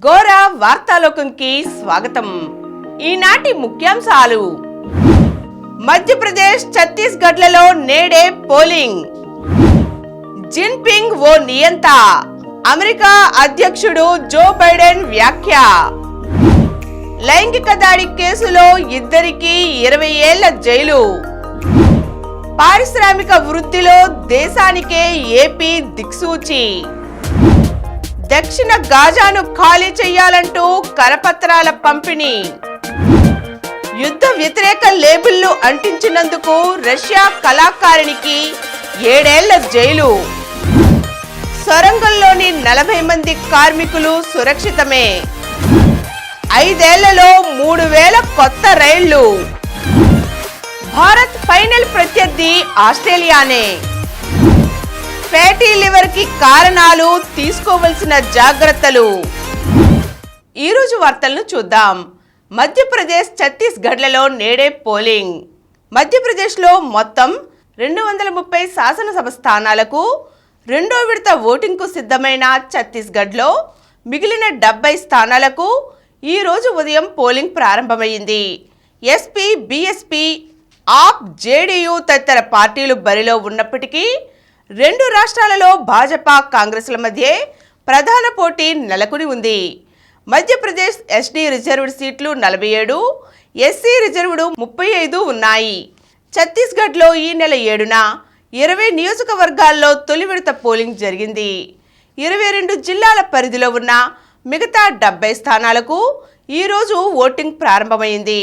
ఘోర వార్తాలోకంకి స్వాగతం. ఈనాటి ముఖ్యాంశాలు: మధ్యప్రదేశ్, ఛత్తీస్గఢ్లలో నేడే పోలింగ్. జిన్పింగ్ ఓ నియంత, అమెరికా అధ్యక్షుడు జో బైడెన్ వ్యాఖ్య. లైంగిక దాడి కేసులో ఇద్దరికి 20 ఏళ్ల జైలు. పారిశ్రామిక వృద్ధిలో దేశానికే ఏపీ దిక్సూచి. దక్షిణ గాజాను ఖాళీ చేయాలంటూ కరపత్రాల పంపిణీ. యుద్ధ వ్యతిరేక లేబుల్లు అంటించినందుకు రష్యా కళాకారిణికి 7 ఏళ్ల జైలు. సొరంగంలోని 40 మంది కార్మికులు సురక్షితమే. 5 ఏళ్లలో 3000 కొత్త రైళ్లు. భారత్ ఫైనల్ ప్రత్యర్థి ఆస్ట్రేలియానే. ఫ్యాటీ లివర్ కి కారణాలు, తీసుకోవలసిన జాగ్రత్తలు. ఈరోజు వార్తలను చూద్దాం. మధ్యప్రదేశ్, ఛత్తీస్గఢ్లలో నేడే పోలింగ్. మధ్యప్రదేశ్లో మొత్తం 230 శాసనసభ స్థానాలకు రెండో విడత ఓటింగ్కు సిద్ధమైన ఛత్తీస్గఢ్లో మిగిలిన 70 స్థానాలకు ఈ రోజు ఉదయం పోలింగ్ ప్రారంభమైంది. ఎస్పీ, బీఎస్పీ, ఆప్, జేడీయూ తదితర పార్టీలు బరిలో ఉన్నప్పటికీ రెండు రాష్ట్రాలలో భాజపా, కాంగ్రెస్ల మధ్య ప్రధాన పోటీ నెలకొని ఉంది. మధ్యప్రదేశ్ ఎస్టీ రిజర్వ్డ్ సీట్లు 47, ఎస్సీ రిజర్వ్డ్ 35 ఉన్నాయి. ఛత్తీస్గఢ్లో ఈ నెల 7న 20 నియోజకవర్గాల్లో తొలి విడత పోలింగ్ జరిగింది. 22 జిల్లాల పరిధిలో ఉన్న మిగతా 70 స్థానాలకు ఈరోజు ఓటింగ్ ప్రారంభమైంది.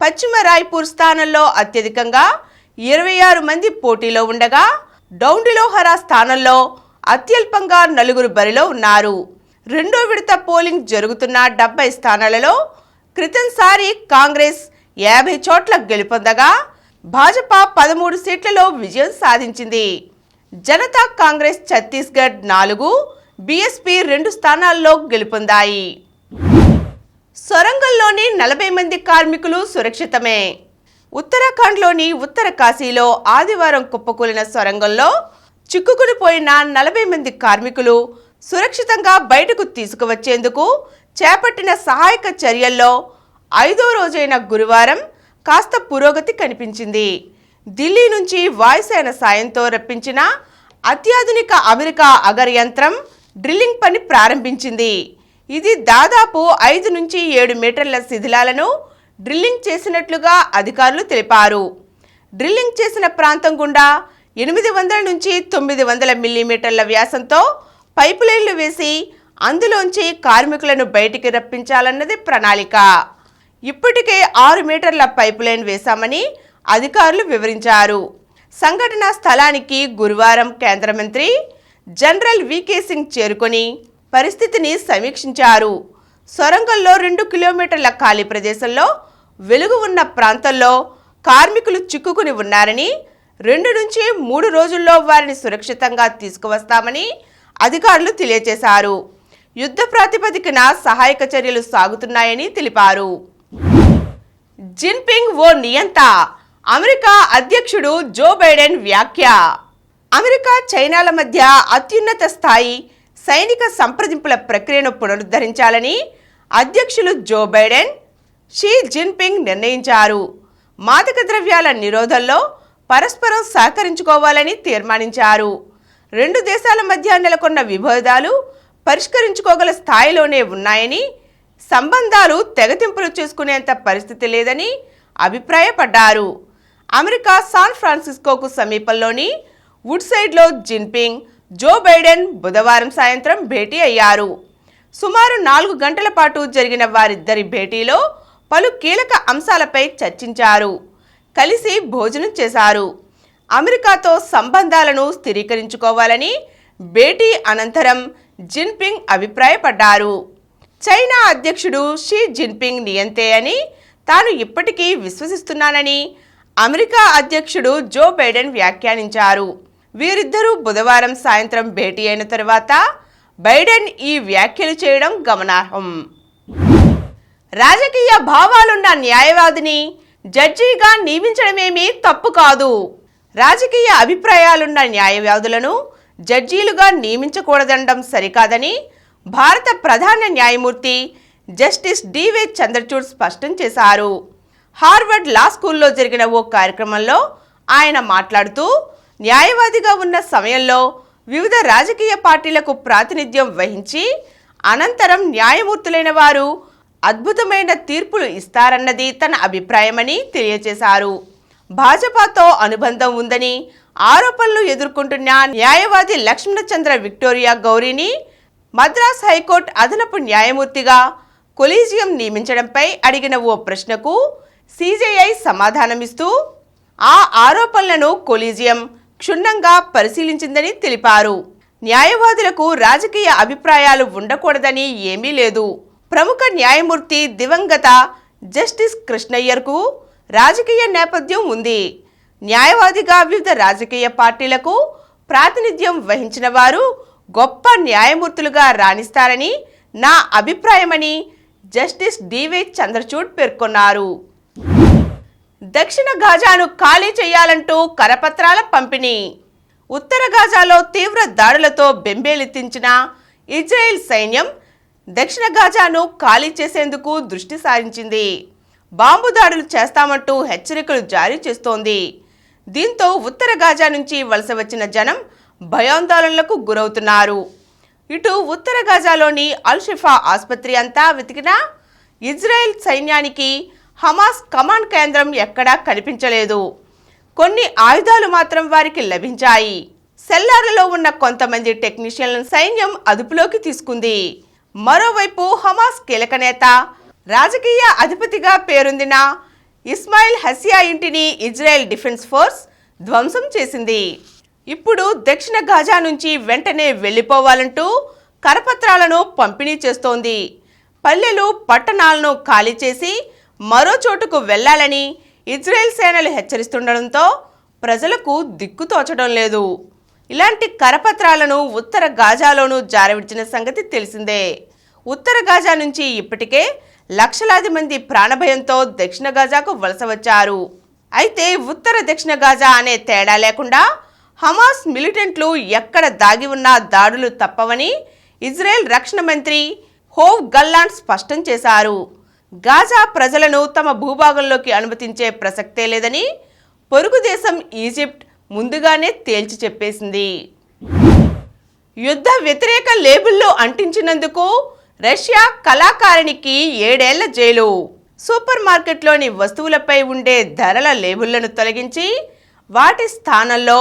పశ్చిమ రాయ్పూర్ స్థానంలో అత్యధికంగా 26 మంది పోటీలో ఉండగా, డౌండిలోహరా స్థానంలో అత్యల్పంగా 4 బరిలో ఉన్నారు. రెండో విడత పోలింగ్ జరుగుతున్న 70 స్థానాలలో క్రితంసారి కాంగ్రెస్ 50 చోట్ల గెలుపొందగా, భాజపా 13 సీట్లలో విజయం సాధించింది. జనతా కాంగ్రెస్ ఛత్తీస్గఢ్ 4, బీఎస్పీ 2 స్థానాల్లో గెలుపొందాయి. సొరంగంలోని 40 మంది కార్మికులు సురక్షితమే. ఉత్తరాఖండ్లోని ఉత్తర కాశీలో ఆదివారం కుప్పకూలిన సొరంగంలో చిక్కుకుని పోయిన 40 మంది కార్మికులు సురక్షితంగా బయటకు తీసుకువచ్చేందుకు చేపట్టిన సహాయక చర్యల్లో 5వ రోజైన గురువారం కాస్త పురోగతి కనిపించింది. ఢిల్లీ నుంచి వాయుసేన సాయంతో రప్పించిన అత్యాధునిక అమెరికా అగర్ యంత్రం డ్రిల్లింగ్ పని ప్రారంభించింది. ఇది దాదాపు 5 నుంచి 7 మీటర్ల శిథిలాలను డ్రిల్లింగ్ చేసినట్లుగా అధికారులు తెలిపారు. డ్రిల్లింగ్ చేసిన ప్రాంతం గుండా 800 నుంచి 900 మిల్లీమీటర్ల వ్యాసంతో పైపులైన్లు వేసి అందులోంచి కార్మికులను బయటికి రప్పించాలన్నది ప్రణాళిక. ఇప్పటికే 6 మీటర్ల పైపులైన్ వేశామని అధికారులు వివరించారు. సంఘటనా స్థలానికి గురువారం కేంద్ర మంత్రి జనరల్ వికే సింగ్ చేరుకొని పరిస్థితిని సమీక్షించారు. సొరంగంలో 2 కిలోమీటర్ల ఖాళీ ప్రదేశంలో వెలుగు ఉన్న ప్రాంతంలో కార్మికులు చిక్కుకుని ఉన్నారని, 2 నుంచి 3 రోజుల్లో వారిని సురక్షితంగా తీసుకువస్తామని అధికారులు తెలియజేశారు. యుద్ధ ప్రాతిపదికన సహాయక చర్యలు సాగుతున్నాయని తెలిపారు. జిన్పింగ్ ఓ నియంత, అమెరికా అధ్యక్షుడు జో బైడెన్ వ్యాఖ్య. అమెరికా, చైనాల మధ్య అత్యున్నత స్థాయి సైనిక సంప్రదింపుల ప్రక్రియను పునరుద్ధరించాలని అధ్యక్షులు జో బైడెన్, షీ జిన్పింగ్ నిర్ణయించారు. మాదక ద్రవ్యాల నిరోధంలో పరస్పరం సహకరించుకోవాలని తీర్మానించారు. 2 దేశాల మధ్య నెలకొన్న విభేదాలు పరిష్కరించుకోగల స్థాయిలోనే ఉన్నాయని, సంబంధాలు తెగతింపులు చేసుకునేంత పరిస్థితి లేదని అభిప్రాయపడ్డారు. అమెరికా శాన్ ఫ్రాన్సిస్కోకు సమీపంలోని వుడ్సైడ్లో జిన్పింగ్, జో బైడెన్ బుధవారం సాయంత్రం భేటీ అయ్యారు. సుమారు 4 గంటల పాటు జరిగిన వారిద్దరి భేటీలో పలు కీలక అంశాలపై చర్చించారు. కలిసి భోజనం చేశారు. అమెరికాతో సంబంధాలను స్థిరీకరించుకోవాలని భేటీ అనంతరం జిన్పింగ్ అభిప్రాయపడ్డారు. చైనా అధ్యక్షుడు షీ జిన్పింగ్ నియంతే అని తాను ఇప్పటికీ విశ్వసిస్తున్నానని అమెరికా అధ్యక్షుడు జో బైడెన్ వ్యాఖ్యానించారు. వీరిద్దరూ బుధవారం సాయంత్రం భేటీ అయిన తరువాత బైడెన్ ఈ వ్యాఖ్యలు చేయడం గమనార్హం. రాజకీయ భావాలున్న న్యాయవాదిని జడ్జిగా నియమించడమేమీ తప్పు కాదు. రాజకీయ అభిప్రాయాలున్న న్యాయవాదులను జడ్జీలుగా నియమించకూడదనడం సరికాదని భారత ప్రధాన న్యాయమూర్తి జస్టిస్ డివై చంద్రచూడ్ స్పష్టం చేశారు. హార్వర్డ్ లా స్కూల్లో జరిగిన ఓ కార్యక్రమంలో ఆయన మాట్లాడుతూ, న్యాయవాదిగా ఉన్న సమయంలో వివిధ రాజకీయ పార్టీలకు ప్రాతినిధ్యం వహించి అనంతరం న్యాయమూర్తులైన వారు అద్భుతమైన తీర్పులు ఇస్తారన్నది తన అభిప్రాయమని తెలియజేశారు. భాజపాతో అనుబంధం ఉందని ఆరోపణలు ఎదుర్కొంటున్న న్యాయవాది లక్ష్మణచంద్ర విక్టోరియా గౌరీని మద్రాస్ హైకోర్టు అదనపు న్యాయమూర్తిగా కొలీజియం నియమించడంపై అడిగిన ఓ ప్రశ్నకు సిజేఐ సమాధానమిస్తూ ఆ ఆరోపణలను కొలీజియం క్షుణ్ణంగా పరిశీలించిందని తెలిపారు. న్యాయవాదులకు రాజకీయ అభిప్రాయాలు ఉండకూడదని ఏమీ లేదు. ప్రముఖ న్యాయమూర్తి దివంగత జస్టిస్ కృష్ణయ్యర్కు రాజకీయ నేపథ్యం ఉంది. న్యాయవాదిగా వివిధ రాజకీయ పార్టీలకు ప్రాతినిధ్యం వహించిన వారు గొప్ప న్యాయమూర్తులుగా రాణిస్తారని నా అభిప్రాయమని జస్టిస్ డివై చంద్రచూడ్ పేర్కొన్నారు. దక్షిణ గాజాను ఖాళీ చేయాలంటూ కరపత్రాల పంపిణీ. ఉత్తర గాజాలో తీవ్ర దాడులతో బెంబేలెత్తించిన ఇజ్రాయెల్ సైన్యం దక్షిణ గాజాను ఖాళీ చేసేందుకు దృష్టి సారించింది. బాంబు దాడులు చేస్తామంటూ హెచ్చరికలు జారీ చేస్తోంది. దీంతో ఉత్తర గాజా నుంచి వలస వచ్చిన జనం భయాందోళనలకు గురవుతున్నారు. ఇటు ఉత్తర గాజాలోని అల్ షిఫా ఆసుపత్రి అంతా వెతికినా ఇజ్రాయెల్ సైన్యానికి హమాస్ కమాండ్ కేంద్రం ఎక్కడా కనిపించలేదు. కొన్ని ఆయుధాలు మాత్రం వారికి లభించాయి. సెల్లార్లలో ఉన్న కొంతమంది టెక్నీషియన్లను సైన్యం అదుపులోకి తీసుకుంది. మరోవైపు హమాస్ కీలక నేత, రాజకీయ అధిపతిగా పేరొందిన ఇస్మాయిల్ హసియా ఇంటిని ఇజ్రాయెల్ డిఫెన్స్ ఫోర్స్ ధ్వంసం చేసింది. ఇప్పుడు దక్షిణ గాజా నుంచి వెంటనే వెళ్లిపోవాలంటూ కరపత్రాలను పంపిణీ చేస్తోంది. పల్లెలు, పట్టణాలను ఖాళీ చేసి మరో చోటుకు వెళ్లాలని ఇజ్రాయెల్ సేనలు హెచ్చరిస్తుండడంతో ప్రజలకు దిక్కు తోచడం లేదు. ఇలాంటి కరపత్రాలను ఉత్తర గాజాలోనూ జారవిడిచిన సంగతి తెలిసిందే. ఉత్తర గాజా నుంచి ఇప్పటికే లక్షలాది మంది ప్రాణభయంతో దక్షిణ గాజాకు వలస వచ్చారు. అయితే ఉత్తర దక్షిణ గాజా అనే తేడా లేకుండా హమాస్ మిలిటెంట్లు ఎక్కడ దాగి ఉన్నా దాడులు తప్పవని ఇజ్రాయెల్ రక్షణ మంత్రి హోవ్ గల్లాండ్ స్పష్టం చేశారు. గాజా ప్రజలను తమ భూభాగంలోకి అనుమతించే ప్రసక్తే లేదని పొరుగు దేశం ఈజిప్ట్ ముందుగానే తేల్చి చెప్పేసింది. యుద్ధ వ్యతిరేక లేబుల్లో అంటించినందుకు రష్యా కళాకారిణికి 7 ఏళ్ల జైలు. సూపర్ మార్కెట్లోని వస్తువులపై ఉండే ధరల లేబుళ్లను తొలగించి వాటి స్థానంలో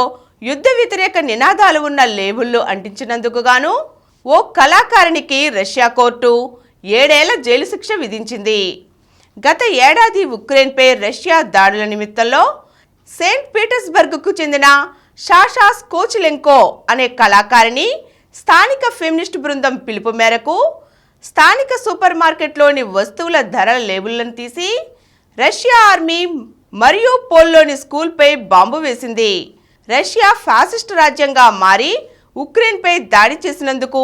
యుద్ధ వ్యతిరేక నినాదాలు ఉన్న లేబుళ్లు అంటించినందుకు గాను ఓ కళాకారిణికి రష్యా కోర్టు 7 ఏళ్ల జైలు శిక్ష విధించింది. గత ఏడాది ఉక్రెయిన్పై రష్యా దాడుల నిమిత్తంలో సెయింట్ పీటర్స్బర్గ్కు చెందిన షాషా స్కోచిలెంకో అనే కళాకారిణి స్థానిక ఫెమినిస్ట్ బృందం పిలుపు మేరకు స్థానిక సూపర్ మార్కెట్లోని వస్తువుల ధరల లేబుళ్లను తీసి రష్యా ఆర్మీ మరియు పోల్లోని స్కూల్పై బాంబు వేసింది. రష్యా ఫ్యాసిస్ట్ రాజ్యంగా మారి ఉక్రెయిన్పై దాడి చేసినందుకు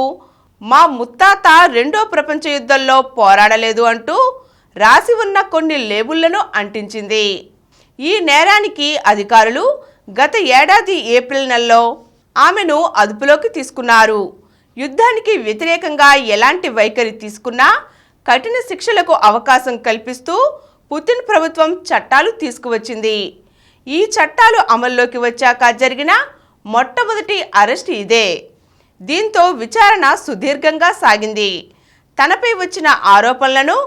మా ముత్తాత 2వ ప్రపంచ యుద్ధంలో పోరాడలేదు అంటూ రాసి ఉన్న కొన్ని లేబుళ్లను అంటించింది. ఈ నేరానికి అధికారులు గత ఏడాది ఏప్రిల్ నెలలో ఆమెను అదుపులోకి తీసుకున్నారు. యుద్ధానికి వ్యతిరేకంగా ఎలాంటి వైఖరి తీసుకున్నా కఠిన శిక్షలకు అవకాశం కల్పిస్తూ పుతిన్ ప్రభుత్వం చట్టాలు తీసుకువచ్చింది. ఈ చట్టాలు అమల్లోకి వచ్చాక జరిగిన మొట్టమొదటి అరెస్ట్ ఇదే. దీంతో విచారణ సుదీర్ఘంగా సాగింది. తనపై వచ్చిన ఆరోపణలను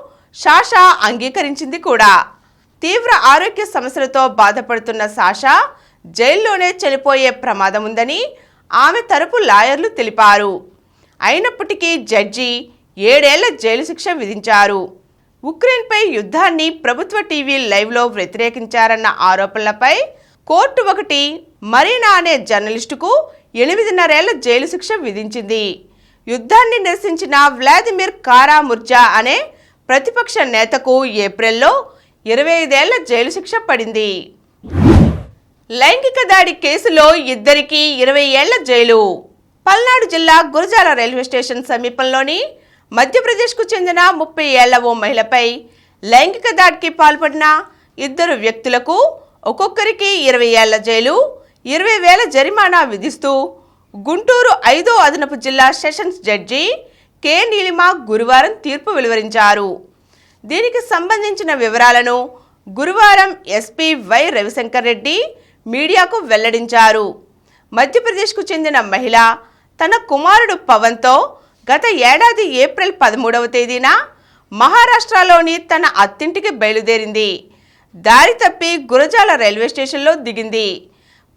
షాషా అంగీకరించింది కూడా. తీవ్ర ఆరోగ్య సమస్యలతో బాధపడుతున్న సాషా జైల్లోనే చనిపోయే ప్రమాదం ఉందని ఆమె తరపు లాయర్లు తెలిపారు. అయినప్పటికీ జడ్జి 7 ఏళ్ల జైలు శిక్ష విధించారు. ఉక్రెయిన్పై యుద్ధాన్ని ప్రభుత్వ టీవీ లైవ్లో వ్యతిరేకించారన్న ఆరోపణలపై కోర్టు ఒకటి మరీనా అనే జర్నలిస్టుకు 8.5 ఏళ్ల జైలు శిక్ష విధించింది. యుద్ధాన్ని నిరసించిన వ్లాదిమిర్ కారాముర్జా అనే ప్రతిపక్ష నేతకు ఏప్రిల్లో 25 ఏళ్ల జైలు శిక్ష పడింది. లైంగిక దాడి కేసులో ఇద్దరికి 20 ఏళ్ల జైలు. పల్నాడు జిల్లా గురజాల రైల్వే స్టేషన్ సమీపంలోని మధ్యప్రదేశ్కు చెందిన 30 ఏళ్ల ఓ మహిళపై లైంగిక దాడికి పాల్పడిన 2 వ్యక్తులకు ఒక్కొక్కరికి 20 ఏళ్ల జైలు, 20,000 జరిమానా విధిస్తూ గుంటూరు 5వ అదనపు జిల్లా సెషన్స్ జడ్జి కె నీలిమ గురువారం తీర్పు వెలువరించారు. దీనికి సంబంధించిన వివరాలను గురువారం ఎస్పీ వై రవిశంకర్ రెడ్డి మీడియాకు వెల్లడించారు. మధ్యప్రదేశ్కు చెందిన మహిళ తన కుమారుడు పవన్తో గత ఏడాది ఏప్రిల్ 13వ తేదీన మహారాష్ట్రలోని తన అత్తింటికి బయలుదేరింది. దారి తప్పి గురజాల రైల్వే స్టేషన్లో దిగింది.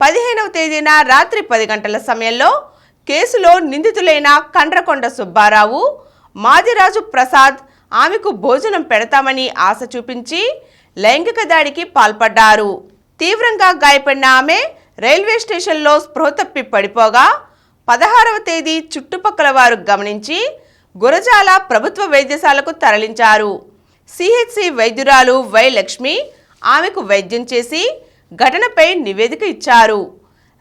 15వ తేదీన రాత్రి 10 గంటల సమయంలో కేసులో నిందితులైన కండ్రకొండ సుబ్బారావు, మాదిరాజు ప్రసాద్ ఆమెకు భోజనం పెడతామని ఆశ చూపించి లైంగిక దాడికి పాల్పడ్డారు. తీవ్రంగా గాయపడిన ఆమె రైల్వే స్టేషన్లో స్పృహ తప్పి పడిపోగా 16వ తేదీ చుట్టుపక్కల వారు గమనించి గురజాల ప్రభుత్వ వైద్యశాలకు తరలించారు. సిహెచ్సి వైద్యురాలు వై లక్ష్మి ఆమెకు వైద్యం చేసి ఘటనపై నివేదిక ఇచ్చారు.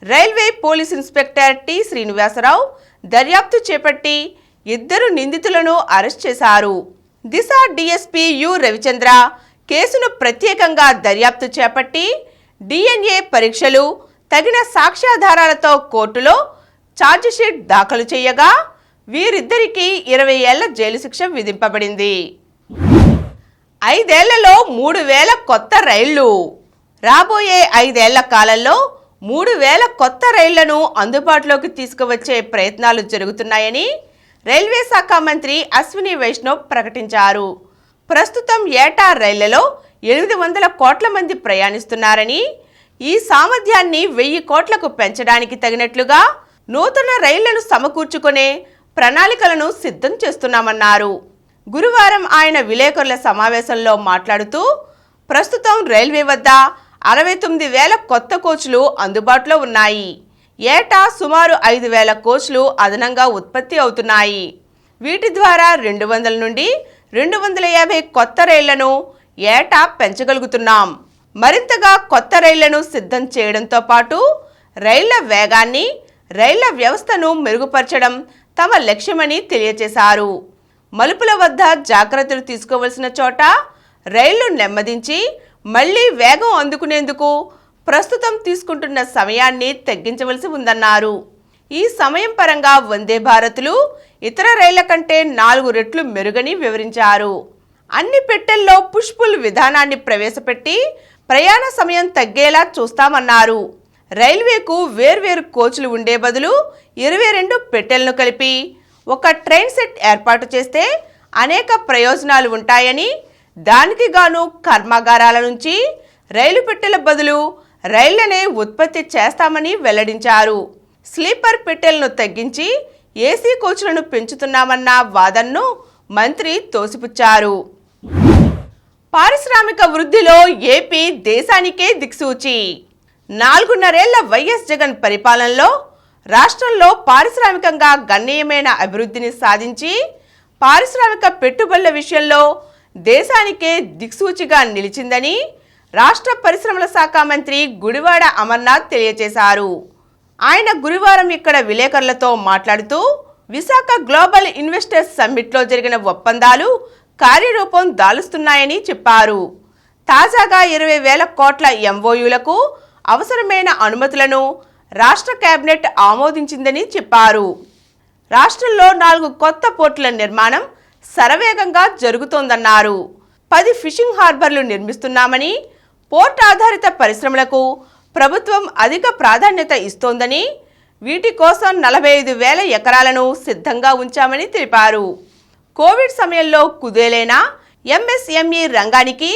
Railway police inspector T Srinivasarao దర్యాప్తు చేపట్టి 2 నిందితులను అరెస్ట్ చేశారు. దిశ డిఎస్పీ యు రవిచంద్ర కేసును ప్రత్యేకంగా దర్యాప్తు చేపట్టి DNA పరీక్షలు, తగిన సాక్ష్యాధారాలతో కోర్టులో ఛార్జిషీట్ దాఖలు చేయగా వీరిద్దరికీ 20 ఏళ్ల జైలు శిక్ష విధింపబడింది. 5 ఏళ్లలో 3000 కొత్త రైళ్లు. రాబోయే 5 ఏళ్ల కాలంలో 3000 కొత్త రైళ్లను అందుబాటులోకి తీసుకువచ్చే ప్రయత్నాలు జరుగుతున్నాయని రైల్వే శాఖ మంత్రి అశ్విని వైష్ణవ్ ప్రకటించారు. ప్రస్తుతం ఏటా రైళ్లలో 800 కోట్ల మంది ప్రయాణిస్తున్నారని, ఈ సామర్థ్యాన్ని 1000 కోట్లకు పెంచడానికి తగినట్లుగా నూతన రైళ్లను సమకూర్చుకునే ప్రణాళికలను సిద్ధం చేస్తున్నామన్నారు. గురువారం ఆయన విలేకరుల సమావేశంలో మాట్లాడుతూ ప్రస్తుతం రైల్వే వద్ద 69,000 కొత్త కోచ్లు అందుబాటులో ఉన్నాయి. ఏటా సుమారు 5,000 కోచ్లు అదనంగా ఉత్పత్తి అవుతున్నాయి. వీటి ద్వారా 200 నుండి 250 కొత్త రైళ్లను ఏటా పెంచగలుగుతున్నాం. మరింతగా కొత్త రైళ్లను సిద్ధం చేయడంతో పాటు రైళ్ల వేగాన్ని, రైళ్ల వ్యవస్థను మెరుగుపరచడం తమ లక్ష్యమని తెలియజేశారు. మలుపుల వద్ద జాగ్రత్తలు తీసుకోవలసిన చోట రైళ్లు నెమ్మదించి మళ్లీ వేగం అందుకునేందుకు ప్రస్తుతం తీసుకుంటున్న సమయాన్ని తగ్గించవలసి ఉందన్నారు. ఈ సమయం పరంగా వందే భారత్లు ఇతర రైళ్ల కంటే 4 రెట్లు మెరుగని వివరించారు. అన్ని పెట్టెల్లో పుష్ పుల్ విధానాన్ని ప్రవేశపెట్టి ప్రయాణ సమయం తగ్గేలా చూస్తామన్నారు. రైల్వేకు వేర్వేరు కోచ్లు ఉండే బదులు 22 పెట్టెలను కలిపి ఒక ట్రైన్ సెట్ ఏర్పాటు చేస్తే అనేక ప్రయోజనాలు ఉంటాయని, దానికి గాను కర్మాగారాల నుంచి రైలు పెట్టెల బదులు రైళ్లనే ఉత్పత్తి చేస్తామని వెల్లడించారు. స్లీపర్ పెట్టెలను తగ్గించి ఏసీ కోచ్లను పెంచుతున్నామన్న వాదనను మంత్రి తోసిపుచ్చారు. పారిశ్రామిక వృద్ధిలో ఏపీ దేశానికే దిక్సూచి. 4.5 ఏళ్ల వైఎస్ జగన్ పరిపాలనలో రాష్ట్రంలో పారిశ్రామికంగా గణనీయమైన అభివృద్ధిని సాధించి పారిశ్రామిక పెట్టుబడుల విషయంలో దేశానికే దిక్సూచిగా నిలిచిందని రాష్ట్ర పరిశ్రమల శాఖ మంత్రి గుడివాడ అమర్నాథ్ తెలియజేశారు. ఆయన గురువారం ఇక్కడ విలేకరులతో మాట్లాడుతూ విశాఖ గ్లోబల్ ఇన్వెస్టర్స్ సమ్మిట్లో జరిగిన ఒప్పందాలు కార్యరూపం దాలుస్తున్నాయని చెప్పారు. తాజాగా 20,000 కోట్ల MOUలకు అవసరమైన అనుమతులను రాష్ట్ర కేబినెట్ ఆమోదించిందని చెప్పారు. రాష్ట్రంలో 4 కొత్త పోర్టుల నిర్మాణం శరవేగంగా జరుగుతోందన్నారు. 10 ఫిషింగ్ హార్బర్లు నిర్మిస్తున్నామని, పోర్ట్ ఆధారిత పరిశ్రమలకు ప్రభుత్వం అధిక ప్రాధాన్యత ఇస్తోందని, వీటి కోసం 45,000 ఎకరాలను సిద్ధంగా ఉంచామని తెలిపారు. కోవిడ్ సమయంలో కుదేలైన MSME రంగానికి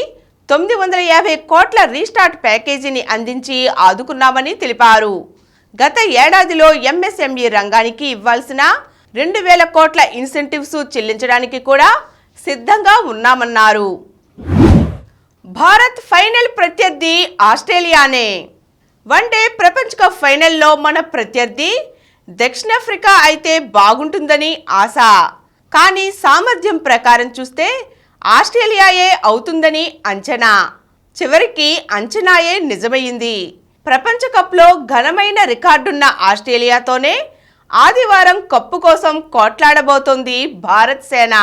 950 కోట్ల రీస్టార్ట్ ప్యాకేజీని అందించి ఆదుకున్నామని తెలిపారు. గత ఏడాదిలో MSME రంగానికి ఇవ్వాల్సిన 2,000 కోట్ల ఇన్సెంటివ్స్ చెల్లించడానికి కూడా సిద్ధంగా ఉన్నామన్నారు. భారత్ ఫైనల్ ప్రత్యర్థి ఆస్ట్రేలియానే. వన్డే ప్రపంచ కప్ ఫైనల్లో మన ప్రత్యర్థి దక్షిణాఫ్రికా అయితే బాగుంటుందని ఆశ. కానీ సామర్థ్యం ప్రకారం చూస్తే ఆస్ట్రేలియాయే అవుతుందని అంచనా. చివరికి అంచనాయే నిజమైంది. ప్రపంచ కప్లో ఘనమైన రికార్డున్న ఆస్ట్రేలియాతోనే ఆదివారం కప్పు కోసం కోట్లాడబోతోంది భారత్ సేన.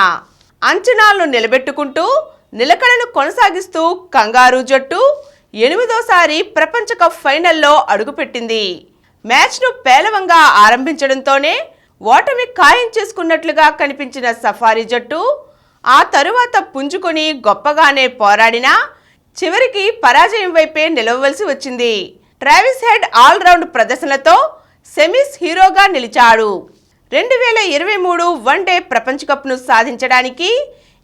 అంచనాలను నిలబెట్టుకుంటూ నిలకడను కొనసాగిస్తూ కంగారూ జట్టు 8వసారి ప్రపంచ కప్ ఫైనల్లో అడుగుపెట్టింది. మ్యాచ్ను పేలవంగా ఆరంభించడంతోనే ఓటమి ఖాయం చేసుకున్నట్లుగా కనిపించిన సఫారీ జట్టు ఆ తరువాత పుంజుకొని గొప్పగానే పోరాడినా చివరికి పరాజయం వైపే నిలవవలసి వచ్చింది. ట్రావిస్ హెడ్ ఆల్రౌండ్ ప్రదర్శనతో సెమీస్ హీరోగా నిలిచాడు. 2023 వన్డే ప్రపంచ కప్ను సాధించడానికి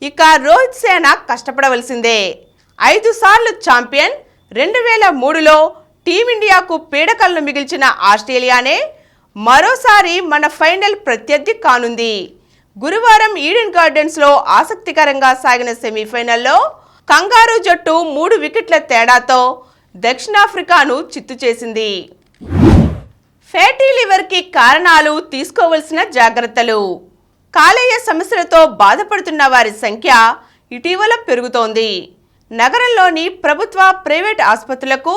ఇక రోహిత్ సేన కష్టపడవలసిందే. 5 సార్లు ఛాంపియన్ 2003లో టీమిండియాకు పీడకలను మిగిల్చిన ఆస్ట్రేలియానే మరోసారి మన ఫైనల్ ప్రత్యర్థి కానుంది. గురువారం ఈడెన్ గార్డెన్స్లో ఆసక్తికరంగా సాగిన సెమీఫైనల్లో కంగారూ జట్టు 3 వికెట్ల తేడాతో దక్షిణాఫ్రికాను చిత్తు చేసింది. ఫ్యాటీ లివర్కి కారణాలు, తీసుకోవలసిన జాగ్రత్తలు. కాలేయ సమస్యలతో బాధపడుతున్న వారి సంఖ్య ఇటీవల పెరుగుతోంది. నగరంలోని ప్రభుత్వ, ప్రైవేట్ ఆసుపత్రులకు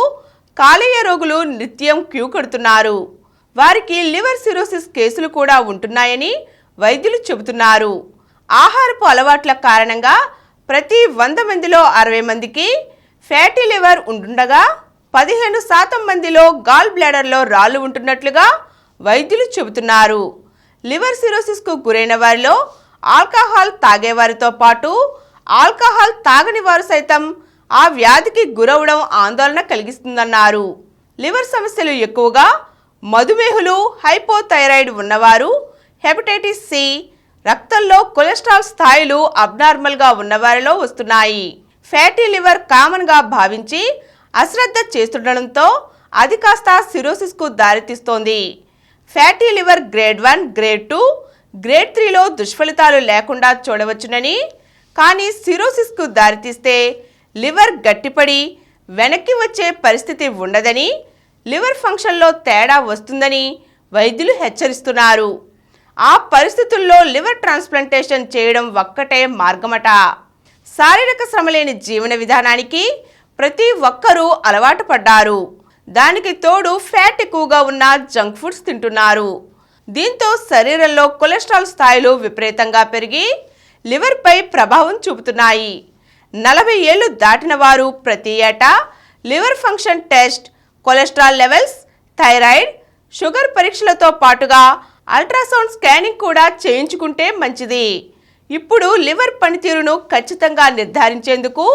కాలేయ రోగులు నిత్యం క్యూ కడుతున్నారు. వారికి లివర్ సిరోసిస్ కేసులు కూడా ఉంటున్నాయని వైద్యులు చెబుతున్నారు. ఆహారపు అలవాట్ల కారణంగా ప్రతి 100 మందిలో 60 మందికి ఫ్యాటీ లివర్ ఉంటుండగా 15% మందిలో గాల్ బ్లాడర్లో రాళ్లు ఉంటున్నట్లుగా వైద్యులు చెబుతున్నారు. లివర్ సిరోసిస్కు గురైన వారిలో ఆల్కహాల్ తాగేవారితో పాటు ఆల్కహాల్ తాగని వారు సైతం ఆ వ్యాధికి గురవడం ఆందోళన కలిగిస్తుందన్నారు. లివర్ సమస్యలు ఎక్కువగా మధుమేహులు, హైపోథైరాయిడ్ ఉన్నవారు, హెపటైటిస్ సి, రక్తంలో కొలెస్ట్రాల్ స్థాయిలు అబ్నార్మల్గా ఉన్నవారిలో వస్తున్నాయి. ఫ్యాటీ లివర్ కామన్గా భావించి అశ్రద్ధ చేస్తుండడంతో అది కాస్త సిరోసిస్కు దారితీస్తోంది. Fatty liver grade 1, grade 2, grade 3లో దుష్ఫలితాలు లేకుండా చూడవచ్చునని, కానీ సిరోసిస్కు దారితీస్తే లివర్ గట్టిపడి వెనక్కి వచ్చే పరిస్థితి ఉండదని, లివర్ ఫంక్షన్లో తేడా వస్తుందని వైద్యులు హెచ్చరిస్తున్నారు. ఆ పరిస్థితుల్లో లివర్ ట్రాన్స్ప్లాంటేషన్ చేయడం ఒక్కటే మార్గమట. శారీరక శ్రమ లేని జీవన విధానానికి ప్రతి ఒక్కరూ అలవాటు పడ్డారు. దానికి తోడు ఫ్యాట్ ఎక్కువగా ఉన్న జంక్ ఫుడ్స్ తింటున్నారు. దీంతో శరీరంలో కొలెస్ట్రాల్ స్థాయిలు విపరీతంగా పెరిగి లివర్పై ప్రభావం చూపుతున్నాయి. 40 ఏళ్లు దాటిన వారు ప్రతి ఏటా liver function test, cholesterol levels, thyroid, sugar పరీక్షలతో పాటుగా అల్ట్రాసౌండ్ స్కానింగ్ కూడా చేయించుకుంటే మంచిది. ఇప్పుడు లివర్ పనితీరును ఖచ్చితంగా నిర్ధారించేందుకు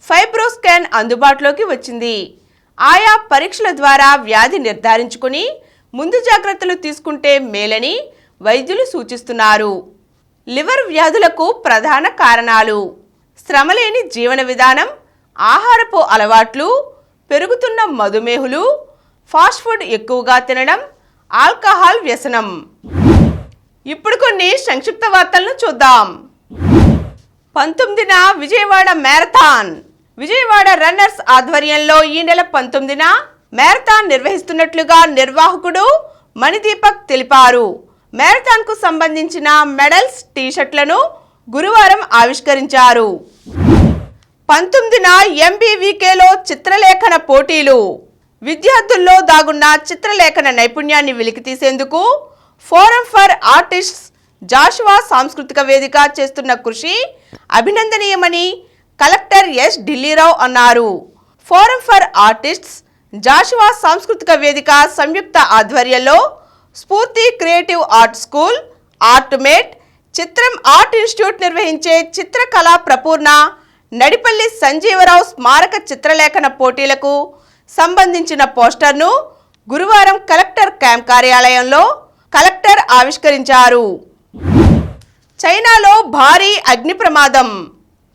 ఫైబ్రోస్కాన్ అందుబాటులోకి వచ్చింది. ఆయా పరీక్షల ద్వారా వ్యాధి నిర్ధారించుకుని ముందు జాగ్రత్తలు తీసుకుంటే మేలని వైద్యులు సూచిస్తున్నారు. లివర్ వ్యాధులకు ప్రధాన కారణాలు: శ్రమలేని జీవన విధానం, ఆహారపు అలవాట్లు, పెరుగుతున్న మధుమేహులు, ఫాస్ట్ ఫుడ్ ఎక్కువగా తినడం, ఆల్కహాల్ వ్యసనం. ఇప్పుడు కొన్ని సంక్షిప్త వార్తలను చూద్దాం. 19న విజయవాడ మ్యారథాన్. విజయవాడ రన్నర్స్ ఆధ్వర్యంలో ఈ నెల 19న మ్యారథాన్ నిర్వహిస్తున్నట్లుగా నిర్వాహకుడు మణిదీపక్ తెలిపారు. మ్యారథాన్కు సంబంధించిన మెడల్స్, టీషర్ట్లను గురువారం ఆవిష్కరించారు. 19న ఎంబీవీకేలో చిత్రలేఖన పోటీలు. విద్యార్థుల్లో దాగున్న చిత్రలేఖన నైపుణ్యాన్ని వెలికితీసేందుకు ఫోరం ఫర్ ఆర్టిస్ట్స్ జాషువా సాంస్కృతిక వేదిక చేస్తున్న కృషి అభినందనీయమని కలెక్టర్ ఎస్ ఢిల్లీరావు అన్నారు. ఫోరం ఫర్ ఆర్టిస్ట్స్ జాషువా సాంస్కృతిక వేదిక సంయుక్త ఆధ్వర్యంలో Spoorthi creative art school, art mate, Chitram art institute నిర్వహించే చిత్రకళా ప్రపూర్ణ నడిపల్లి సంజీవరావు స్మారక చిత్రలేఖన పోటీలకు సంబంధించిన పోస్టర్ను గురువారం కలెక్టర్ క్యాంప్ కార్యాలయంలో కలెక్టర్ ఆవిష్కరించారు. చైనాలో భారీ అగ్ని ప్రమాదం,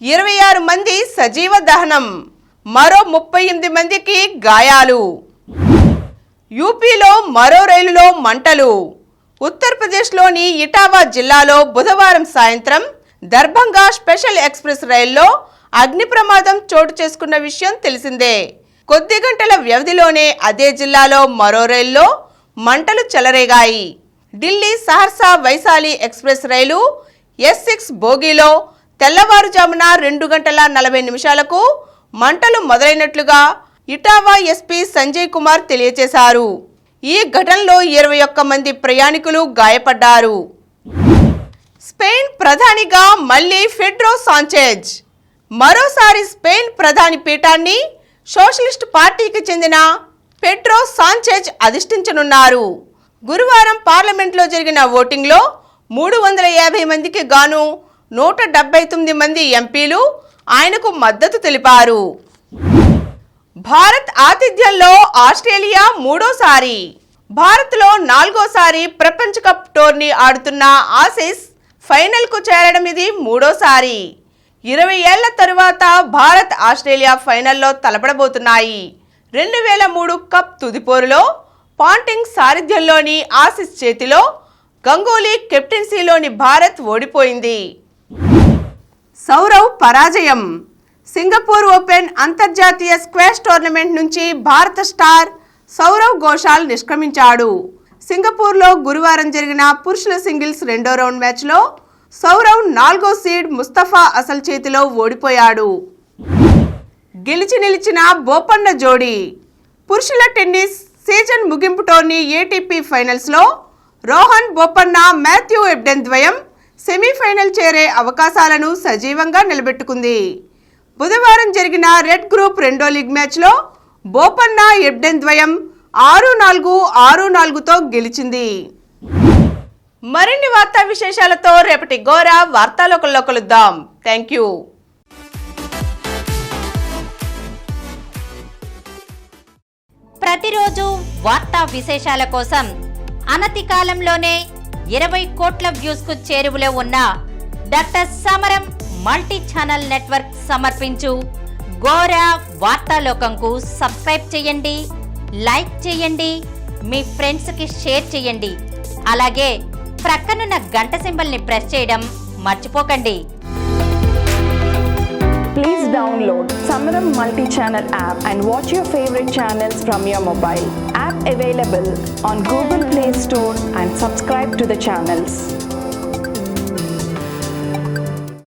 26 మంది సజీవ దహనం, మరో 38 మందికి గాయాలు. యూపీలో మరో రైలులో మంటలు. ఉత్తరప్రదేశ్లోని ఇటావా జిల్లాలో బుధవారం సాయంత్రం దర్భంగా స్పెషల్ ఎక్స్ప్రెస్ రైల్లో అగ్ని ప్రమాదం చోటు చేసుకున్న విషయం తెలిసిందే. కొద్ది గంటల వ్యవధిలోనే అదే జిల్లాలో మరో రైల్లో మంటలు చెలరేగాయి. ఢిల్లీ సహర్సా వైశాలి ఎక్స్ప్రెస్ రైలు S6 బోగీలో తెల్లవారుజామున 2:40 మంటలు మొదలైనట్లుగా ఇటావా ఎస్పీ సంజయ్ కుమార్ తెలియజేశారు. ఈ ఘటనలో 21 మంది ప్రయాణికులు గాయపడ్డారు. స్పెయిన్ ప్రధానిగా మళ్లీ పెడ్రో సాంచెజ్. మరోసారి స్పెయిన్ ప్రధాని పీఠాన్ని సోషలిస్ట్ పార్టీకి చెందిన పెడ్రో సాంచెజ్ అధిష్ఠించనున్నారు. గురువారం పార్లమెంట్లో జరిగిన ఓటింగ్లో 350 మందికి గాను 179 మంది ఎంపీలు ఆయనకు మద్దతు తెలిపారు. భారత్ ఆతిథ్యంలో ఆస్ట్రేలియా మూడోసారి. భారత్లో 4వసారి ప్రపంచ కప్ టోర్నీ ఆడుతున్న ఆసీస్ ఫైనల్కు చేరడం ఇది మూడోసారి. 20 ఏళ్ల తరువాత భారత్ ఆస్ట్రేలియా ఫైనల్లో తలపడబోతున్నాయి. 2003 కప్ తుదిపోరులో పాంటింగ్ సారథ్యంలోని ఆసీస్ చేతిలో గంగూలీ కెప్టెన్సీలోని భారత్ ఓడిపోయింది. సౌరవ్ పరాజయం. సింగపూర్ ఓపెన్ అంతర్జాతీయ స్క్వాష్ టోర్నమెంట్ నుంచి భారత స్టార్ సౌరవ్ ఘోషాల్ నిష్క్రమించాడు. సింగపూర్లో గురువారం జరిగిన పురుషుల సింగిల్స్ 2వ రౌండ్ మ్యాచ్లో సౌరవ్ 4వ సీడ్ ముస్తఫా అసల్ చేతిలో ఓడిపోయాడు. గెలిచి నిలిచిన బోపన్న జోడీ. పురుషుల టెన్నిస్ సీజన్ ముగింపు టోర్నీ ఏటీపీ ఫైనల్స్లో రోహన్ బోపన్న మాథ్యూ ఎబ్డెన్ ద్వయం సెమీఫైనల్ చేరే అవకాశాలను సజీవంగా నిలబెట్టుకుంది. బుధవారం జరిగిన రెడ్ గ్రూప్ 2వ లీగ్ మ్యాచ్లో బోపన్న ఎబ్డెన్ ద్వయం 6-4, 6-4తో గెలిచింది. మరిన్ని వార్తా విశేషాలతో రేపటి గోరా వార్తాలోకంలో కలుద్దాం. Thank you. ప్రతిరోజు వార్తా విశేషాల కోసం అనతి కాలంలోనే 20 కోట్ల వ్యూస్ కు చేరువలో ఉన్న డాక్టర్ సమరం మల్టీ ఛానల్ నెట్వర్క్ సమర్పించు గోరా వార్తాలోకంకు సబ్స్క్రైబ్ చేయండి, లైక్ చేయండి, మీ ఫ్రెండ్స్ కి షేర్ చేయండి. అలాగే ప్రక్కనున్న గంట సింబల్ ని ప్రెస్ చేయడం మర్చిపోకండి. Please download Samaram multi-channel app and watch your favorite channels from your mobile. App available on Google Play Store and subscribe to the channels.